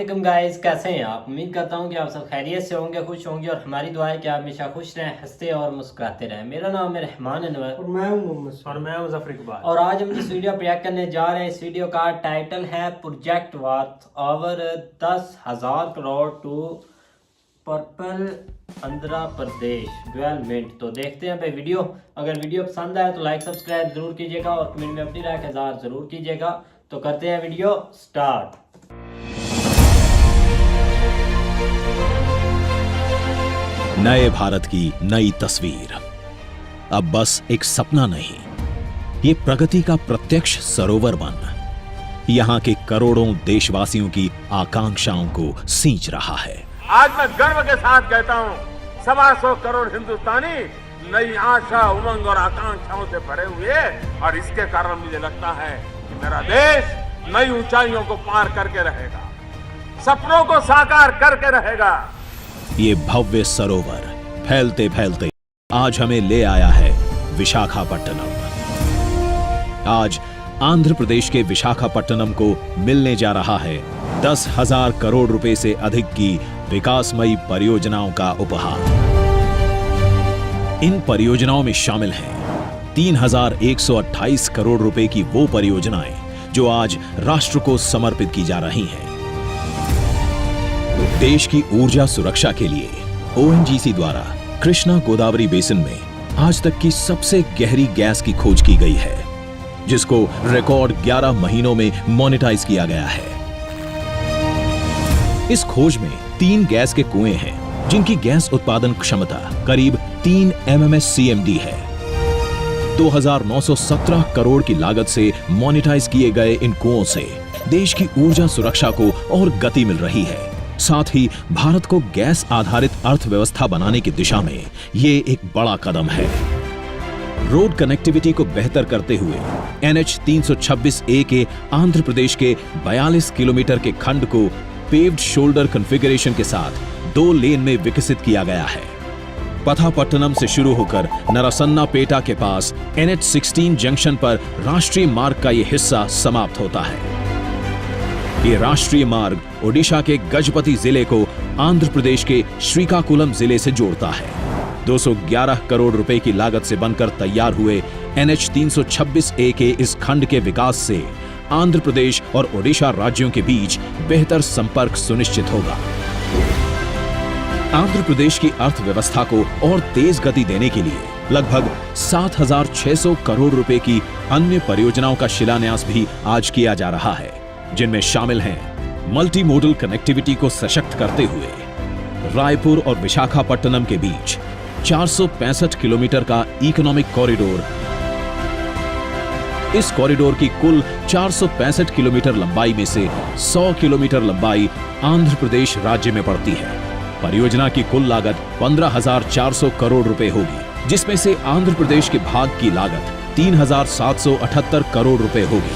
वालेकुम गाइस, कैसे हैं आप। उम्मीद करता हूं कि आप सब खैरियत से होंगे, खुश होंगे और हमारी दुआ है कि आप हमेशा खुश रहें, हंसते और मुस्कुराते रहें। मेरा नाम है रहमान अनवर और मैं हूं मोहम्मद और मैं मुजफ्फर इकबाल। और आज हम जिस वीडियो रिएक्ट करने जा रहे हैं, इस वीडियो का टाइटल है project worth over 10,000 crore to propel Andhra Pradesh development. तो देखते हैं भाई वीडियो। अगर वीडियो पसंद आए तो लाइक सब्सक्राइब जरूर कीजिएगा और कमेंट में अपनी राय का इज़हार जरूर कीजिएगा। तो करते हैं वीडियो स्टार्ट। नए भारत की नई तस्वीर अब बस एक सपना नहीं, ये प्रगति का प्रत्यक्ष सरोवर बन यहां के करोड़ों देशवासियों की आकांक्षाओं को सींच रहा है। आज मैं गर्व के साथ कहता हूं, 125 करोड़ हिंदुस्तानी नई आशा, उमंग और आकांक्षाओं से भरे हुए, और इसके कारण मुझे लगता है कि मेरा देश नई ऊंचाइयों को पार करके रहेगा, सपनों को साकार करके रहेगा। ये भव्य सरोवर फैलते फैलते आज हमें ले आया है विशाखापट्टनम। आज आंध्र प्रदेश के विशाखापट्टनम को मिलने जा रहा है 10,000 करोड़ रुपए से अधिक की विकासमयी परियोजनाओं का उपहार। इन परियोजनाओं में शामिल हैं 3,128 करोड़ रुपए की वो परियोजनाएं जो आज राष्ट्र को समर्पित की जा रही हैं। देश की ऊर्जा सुरक्षा के लिए ओएनजीसी द्वारा कृष्णा गोदावरी बेसिन में आज तक की सबसे गहरी गैस की खोज की गई है, जिसको रिकॉर्ड 11 महीनों में मोनेटाइज किया गया है। इस खोज में 3 गैस के कुएं हैं जिनकी गैस उत्पादन क्षमता करीब 3 MMSCMD है। 2,917 करोड़ की लागत से मोनेटाइज किए गए इन कुओं से देश की ऊर्जा सुरक्षा को और गति मिल रही है। साथ ही भारत को गैस आधारित अर्थव्यवस्था बनाने की दिशा में ये एक बड़ा कदम है। रोड कनेक्टिविटी को बेहतर करते हुए NH 326A के आंध्र प्रदेश के 42 किलोमीटर के खंड को पेव्ड शोल्डर कॉन्फ़िगरेशन के साथ 2 लेन में विकसित किया गया है। पथापट्टनम से शुरू होकर नरसन्नापेटा के पास NH 16 जंक्शन पर राष्ट्रीय मार्ग का यह हिस्सा समाप्त होता है। ये राष्ट्रीय मार्ग ओडिशा के गजपति जिले को आंध्र प्रदेश के श्रीकाकुलम जिले से जोड़ता है। 211 करोड़ रुपए की लागत से बनकर तैयार हुए NH 326A के इस खंड के विकास से आंध्र प्रदेश और ओडिशा राज्यों के बीच बेहतर संपर्क सुनिश्चित होगा। आंध्र प्रदेश की अर्थव्यवस्था को और तेज गति देने के लिए लगभग 7,600 करोड़ रुपए की अन्य परियोजनाओं का शिलान्यास भी आज किया जा रहा है, जिनमें शामिल हैं मल्टी मोडल कनेक्टिविटी को सशक्त करते हुए रायपुर और विशाखापट्टनम के बीच 465 किलोमीटर का इकोनॉमिक कॉरिडोर। इस कॉरिडोर की कुल 465 किलोमीटर लंबाई में से 100 किलोमीटर लंबाई आंध्र प्रदेश राज्य में पड़ती है। परियोजना की कुल लागत 15,400 करोड़ रुपए होगी, जिसमें से आंध्र प्रदेश के भाग की लागत 3,778 करोड़ रुपए होगी।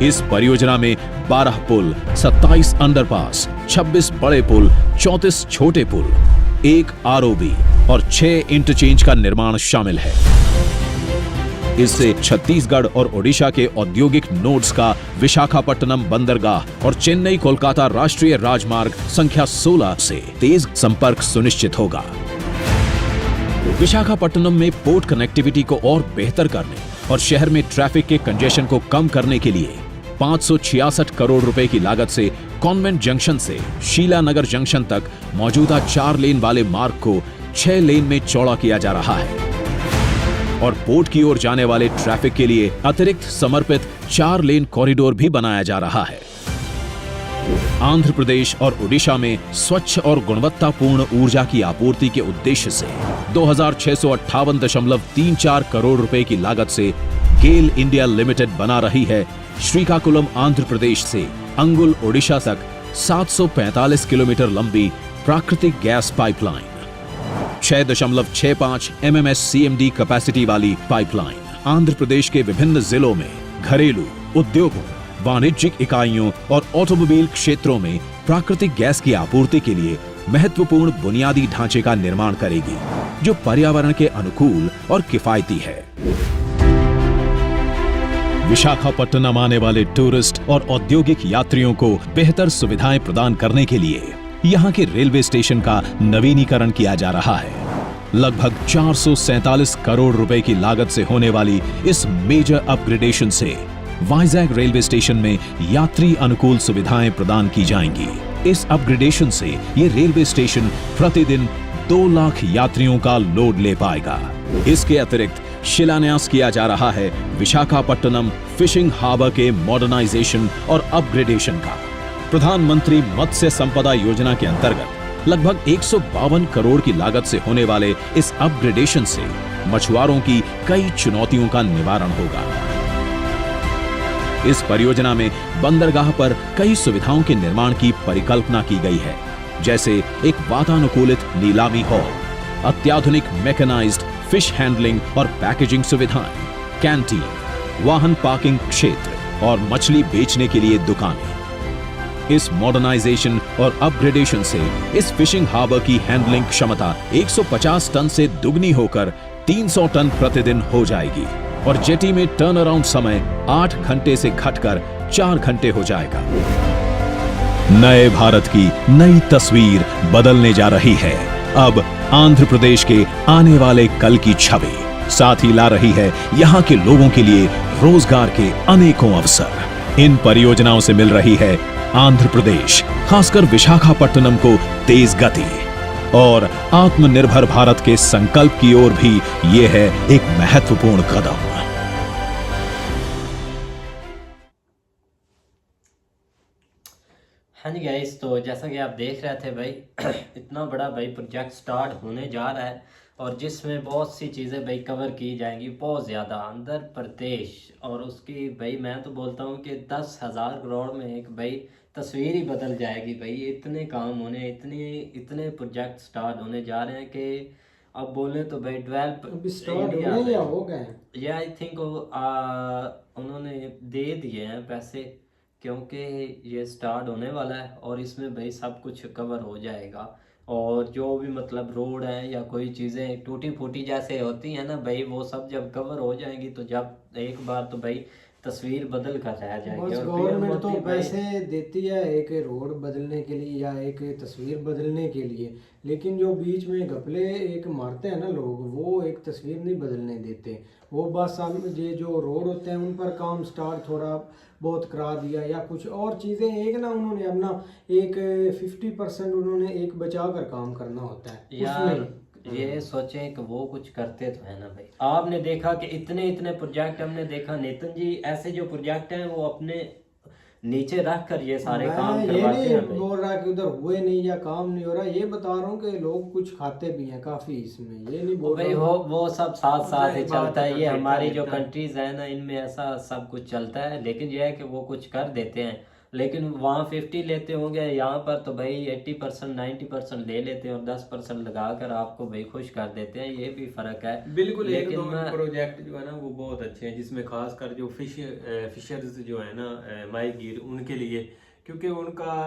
इस परियोजना में 12 पुल, 27 अंडरपास, 26 बड़े पुल, 34 छोटे पुल, 1 ROB और 6 इंटरचेंज का निर्माण शामिल है। इससे छत्तीसगढ़ और ओडिशा के औद्योगिक नोड्स का विशाखापट्टनम बंदरगाह और चेन्नई कोलकाता राष्ट्रीय राजमार्ग संख्या 16 से तेज संपर्क सुनिश्चित होगा। विशाखापट्टनम में पोर्ट कनेक्टिविटी को और बेहतर करने और शहर में ट्रैफिक के कंजेशन को कम करने के लिए 566 करोड़ रुपए की लागत से कॉन्वेंट जंक्शन से शीलानगर जंक्शन तक मौजूदा 4 लेन वाले मार्ग को 6 लेन में चौड़ा किया जा रहा है और पोर्ट की ओर जाने वाले ट्रैफिक के लिए अतिरिक्त समर्पित 4 लेन कॉरिडोर भी बनाया जा रहा है। आंध्र प्रदेश और ओडिशा में स्वच्छ और गुणवत्तापूर्ण ऊर्जा की आपूर्ति के उद्देश्य से 2,658.34 करोड़ रुपए की लागत से गेल इंडिया लिमिटेड बना रही है श्रीकाकुलम आंध्र प्रदेश से अंगुल ओडिशा तक 745 किलोमीटर लंबी प्राकृतिक गैस पाइपलाइन। 6.65 MMSCMD कैपेसिटी वाली पाइपलाइन आंध्र प्रदेश के विभिन्न जिलों में घरेलू उद्योगों, वाणिज्यिक इकाइयों और ऑटोमोबाइल क्षेत्रों में प्राकृतिक गैस की आपूर्ति के लिए महत्वपूर्ण बुनियादी ढांचे का निर्माण करेगी, जो पर्यावरण के अनुकूल और किफायती है। विशाखापट्टनम आने वाले टूरिस्ट और औद्योगिक यात्रियों को बेहतर सुविधाएं प्रदान करने के लिए यहाँ के रेलवे स्टेशन का नवीनीकरण किया जा रहा है। लगभग 447 करोड़ रुपए की लागत से होने वाली इस मेजर अपग्रेडेशन से वाइजैग रेलवे स्टेशन में यात्री अनुकूल सुविधाएं प्रदान की जाएंगी। इस अपग्रेडेशन से ये रेलवे स्टेशन प्रतिदिन 2 लाख यात्रियों का लोड ले पाएगा। इसके अतिरिक्त शिलान्यास किया जा रहा है विशाखापट्टनम फिशिंग हार्बर के मॉडर्नाइजेशन और अपग्रेडेशन का। प्रधानमंत्री मत्स्य संपदा योजना के अंतर्गत लगभग 152 करोड़ की लागत से होने वाले इस अपग्रेडेशन से मछुआरों की कई चुनौतियों का निवारण होगा। इस परियोजना में बंदरगाह पर कई सुविधाओं के निर्माण की परिकल्पना की गई है, जैसे एक वातानुकूलित नीलामी हॉल, अत्याधुनिक मैकेनाइज्ड फिश हैंडलिंग और पैकेजिंग सुविधाएं, कैंटीन, वाहन पार्किंग क्षेत्र और मछली बेचने के लिए दुकानें। इस मॉडर्नाइजेशन और अपग्रेडेशन से इस फिशिंग हार्बर की हैंडलिंग क्षमता 150 टन से दुगनी होकर 300 टन प्रतिदिन हो जाएगी और जेटी में टर्न अराउंड समय 8 घंटे से घटकर 4 घंटे हो जाएगा। नए भारत की नई तस्वीर बदलने जा रही है। अब आंध्र प्रदेश के आने वाले कल की छवि साथ ही ला रही है यहाँ के लोगों के लिए रोजगार के अनेकों अवसर। इन परियोजनाओं से मिल रही है आंध्र प्रदेश, खासकर विशाखापट्टनम को तेज गति और आत्मनिर्भर भारत के संकल्प की ओर भी ये है एक महत्वपूर्ण कदम। हाँ जी गाइस, तो जैसा कि आप देख रहे थे भाई इतना बड़ा भाई प्रोजेक्ट स्टार्ट होने जा रहा है और जिसमें बहुत सी चीज़ें भाई कवर की जाएंगी, बहुत ज़्यादा। आंध्र प्रदेश और उसकी भाई मैं तो बोलता हूँ कि 10,000 करोड़ में एक भाई तस्वीर ही बदल जाएगी भाई। इतने काम होने, इतने प्रोजेक्ट स्टार्ट होने जा रहे हैं कि अब बोले तो भाई 12 स्टार्ट होने या हो गए? ये आई थिंक उन्होंने दे दिए हैं पैसे, क्योंकि ये स्टार्ट होने वाला है और इसमें भाई सब कुछ कवर हो जाएगा। और जो भी मतलब रोड है या कोई चीज़ें टूटी फूटी जैसे होती हैं ना भाई, वो सब जब कवर हो जाएंगी तो जब एक बार तो भाई तस्वीर बदल कर रह जाएगी। बस और गवर्नमेंट तो पैसे देती है एक रोड बदलने के लिए या एक तस्वीर बदलने के लिए, लेकिन जो बीच में घपले एक मारते हैं ना लोग, वो एक तस्वीर नहीं बदलने देते। वो बस ये जो रोड होते हैं उन पर काम स्टार्ट थोड़ा बहुत करा दिया या कुछ और चीज़ें एक ना उन्होंने अपना एक 50% उन्होंने एक बचा कर काम करना होता है यार। ये सोचें कि वो कुछ करते तो है ना भाई। आपने देखा कि इतने प्रोजेक्ट हमने देखा नितिन जी, ऐसे जो प्रोजेक्ट हैं वो अपने नीचे रख कर ये सारे काम करवाते हैं। ये नहीं बोल रहा कि उधर हुए नहीं या काम नहीं हो रहा, ये बता रहा हूँ कि लोग कुछ खाते भी हैं काफी इसमें। ये नहीं बोल भाई रहा वो सब साथ साथ ही चलता है। ये हमारी जो कंट्रीज है ना, इनमें ऐसा सब कुछ चलता है। लेकिन ये है कि वो कुछ कर देते हैं, लेकिन वहाँ 50 लेते होंगे, यहाँ पर तो भाई 80% 90% ले लेते हैं और 10% लगा कर आपको भाई खुश कर देते हैं। ये भी फर्क है बिल्कुल। लेकिन प्रोजेक्ट जो है ना वो बहुत अच्छे हैं, जिसमें खासकर जो फिशर्स जो है ना माही गिर, उनके लिए, क्योंकि उनका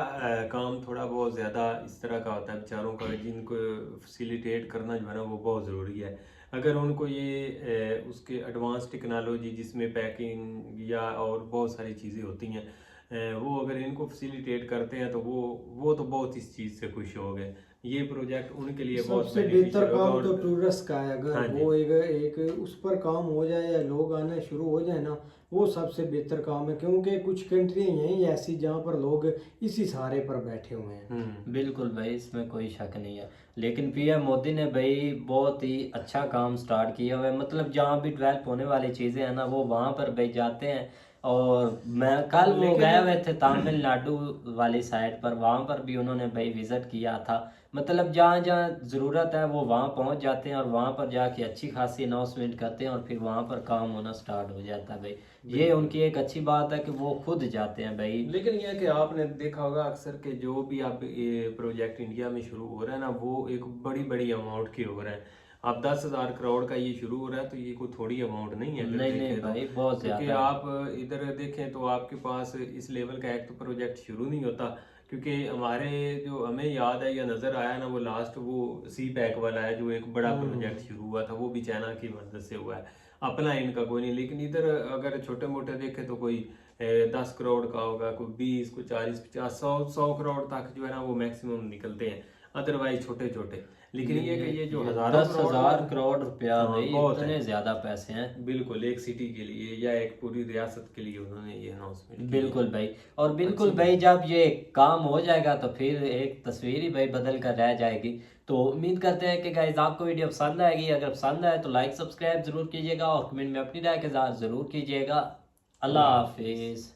काम थोड़ा बहुत ज़्यादा इस तरह का होता है बेचारों का, जिनको फैसिलिटेट करना जो है ना वो बहुत ज़रूरी है। अगर उनको ये उसके एडवांस टेक्नोलॉजी जिसमें पैकिंग या और बहुत सारी चीज़ें होती हैं, वो अगर इनको फैसिलिटेट करते हैं तो वो तो बहुत इस चीज़ से खुश हो गए। ये प्रोजेक्ट उनके लिए बहुत सबसे बेहतर काम तो टूरिस्ट का है। अगर वो एक उस पर काम हो जाए या लोग आने शुरू हो जाए ना, वो सबसे बेहतर काम है। क्योंकि कुछ कंट्री यही ऐसी जहाँ पर लोग इसी सहारे पर बैठे हुए हैं। बिल्कुल भाई, इसमें कोई शक नहीं है। लेकिन पीएम मोदी ने भाई बहुत ही अच्छा काम स्टार्ट किया हुआ है। मतलब जहाँ भी डेवलप होने वाली चीज़ें हैं ना, वो वहाँ पर भाई जाते हैं। और मैं कल वो गए हुए थे तमिलनाडु वाली साइड पर, वहाँ पर भी उन्होंने भाई विजिट किया था। मतलब जहाँ जहाँ ज़रूरत है वो वहाँ पहुँच जाते हैं और वहाँ पर जाके अच्छी खासी अनाउंसमेंट करते हैं और फिर वहाँ पर काम होना स्टार्ट हो जाता है भाई। ये उनकी एक अच्छी बात है कि वो खुद जाते हैं भाई। लेकिन यह कि आपने देखा होगा अक्सर के जो भी आप ये प्रोजेक्ट इंडिया में शुरू हो रहा है ना, वो एक बड़ी अमाउंट की हो रहा है। अब 10,000 करोड़ का ये शुरू हो रहा है तो ये कोई थोड़ी अमाउंट नहीं है। नहीं भाई, बहुत ज्यादा। क्योंकि आप इधर देखें तो आपके पास इस लेवल का एक तो प्रोजेक्ट शुरू नहीं होता, क्योंकि हमारे जो हमें याद है या नज़र आया ना, वो लास्ट वो सी पैक वाला है जो एक बड़ा प्रोजेक्ट शुरू हुआ था, वो भी चाइना की मदद से हुआ है। अपना इनका कोई नहीं। लेकिन इधर अगर छोटे मोटे देखे तो कोई 10 करोड़ का होगा, कोई 20, कोई 40, 50, 100 करोड़ तक जो है ना वो मैक्सिमम निकलते हैं, अदरवाइज छोटे छोटे। लेकिन ये जो हजारों 10,000 करोड़ रुपया हाँ, भाई, बहुत इतने है। ज्यादा पैसे हैं। बिल्कुल, एक सिटी के लिए या एक पूरी रियासत के लिए उन्होंने ये अनाउंसमेंट बिल्कुल भाई, और बिल्कुल भाई जब ये काम हो जाएगा तो फिर एक तस्वीर ही भाई बदल कर रह जाएगी। तो उम्मीद करते हैं कि गाइस आपको वीडियो पसंद आएगी। अगर पसंद आए तो लाइक सब्सक्राइब जरूर कीजिएगा और कमेंट में अपनी राय के साथ जरूर कीजिएगा। अल्लाह हाफिज।